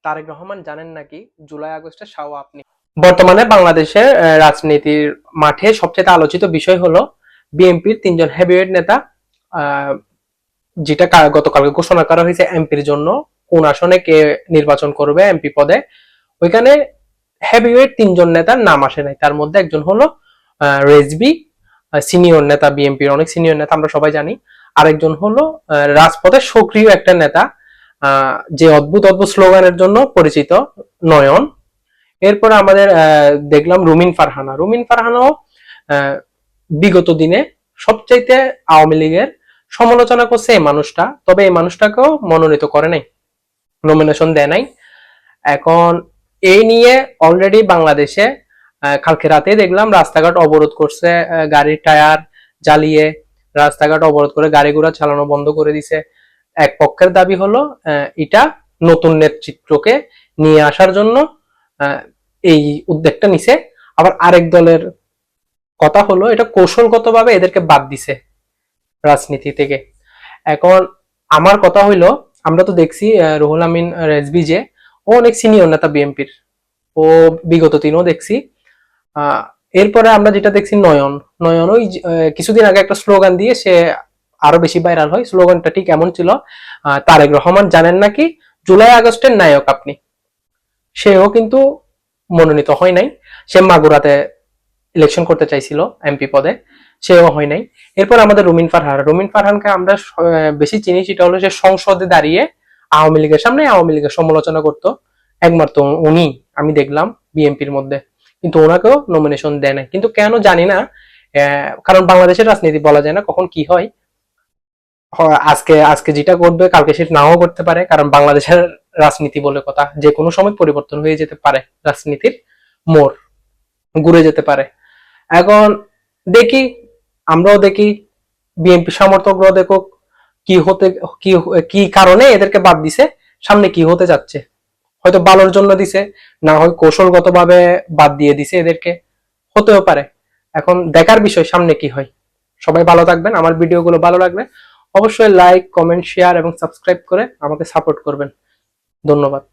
তারেক রহমান জানেন নাকি জুলাই আগস্টে শাওয়া আপনি? বর্তমানে বাংলাদেশের রাজনীতির মাঠে সবচেয়ে আলোচিত বিষয় হলো বিএনপির তিনজন হেভিওয়েট নেতা, আহ, যেটা গতকালকে ঘোষণা করা হয়েছে এমপির জন্য কোন আসনে কে নির্বাচন করবে এমপি পদে। ওইখানে হেভিওয়েট তিনজন নেতার নাম আসে নাই। তার মধ্যে একজন হলো রেজবি, সিনিয়র নেতা, বিএনপির অনেক সিনিয়র নেতা, আমরা সবাই জানি। আরেকজন হলো রাজপথের সক্রিয় একটা নেতা, যে অদ্ভুত অদ্ভুত স্লোগানের জন্য পরিচিত, নয়ন। এরপরে আমাদের দেখলাম রুমিন ফারহানা। রুমিন ফারহানাও বিগত দিনে সবচাইতে আওয়ামী লীগের সমালোচনা করছে এই মানুষটা, তবে এই মানুষটাকেও মনোনীত করে নাই, নমিনেশন দেয় নাই। এখন এই নিয়ে অলরেডি বাংলাদেশে কালকে রাতে দেখলাম রাস্তাঘাট অবরোধ করছে, গাড়ির টায়ার জ্বালিয়ে রাস্তাঘাট অবরোধ করে গাড়ি ঘোড়া চালানো বন্ধ করে দিছে। এক পক্ষের দাবি হলো এটা নতুন নেতৃত্বকে নিয়ে আসার জন্য এই উদ্যোগটা নিছে। আবার আরেক দলের কথা হলো এটা কৌশলগতভাবে এদেরকে বাদ দিছে রাজনীতি থেকে। এখন আমার কথা হইলো, আমরা তো দেখছি রুহুল আমিন রেজভি যে ও অনেক সিনিয়র নেতা বিএনপির, ও বিগত দিনও দেখছি। এরপরে আমরা যেটা দেখছি নয়ন, নয়ন ওই কিছুদিন আগে একটা স্লোগান দিয়ে সে আরো বেশি ভাইরাল হয়। স্লোগানটা ঠিক এমন ছিল, তারেক রহমান জানেন নাকি জুলাই আগস্টের নায়ক আপনি। সেও কিন্তু মনোনীত হয় নাই। সে মাগুরাতে ইলেকশন করতে চাইছিল এমপি পদে, সেও হয় নাই। এরপর আমাদের রুমিন ফারহান, রুমিন ফারহানকে আমরা বেশি চিনি, সেটা হলো সে সংসদে দাঁড়িয়ে আওয়ামী লীগের সামনে আওয়ামী লীগের সমালোচনা করতো একমাত্র উনি আমি দেখলাম বিএনপির মধ্যে, কিন্তু ওনাকেও নমিনেশন দেয় না। কিন্তু কেন জানি না, কারণ বাংলাদেশের রাজনীতি বলা যায় না কখন কি হয়। আজকে আজকে যেটা করবে কালকে সেটা নাও করতে পারে, কারণ বাংলাদেশের রাজনীতি বলে কথা, যে কোনো সময় পরিবর্তন হয়ে যেতে পারে, রাজনীতির মোড় ঘুরে যেতে পারে। এখন দেখি, আমরাও দেখি, বিএনপি সমর্থকরাও দেখুক কি হতে কি কি কারণে এদেরকে বাদ দিছে, সামনে কি হতে যাচ্ছে। হয়তো ভালোর জন্য দিছে, না হয় কৌশলগত ভাবে বাদ দিয়ে দিছে এদেরকে, হতেও পারে। এখন দেখার বিষয় সামনে কি হয়। সবাই ভালো থাকবেন। আমার ভিডিওগুলো ভালো লাগলে অবশ্যই লাইক, কমেন্ট, শেয়ার এবং সাবস্ক্রাইব করে আমাকে সাপোর্ট করবেন। ধন্যবাদ।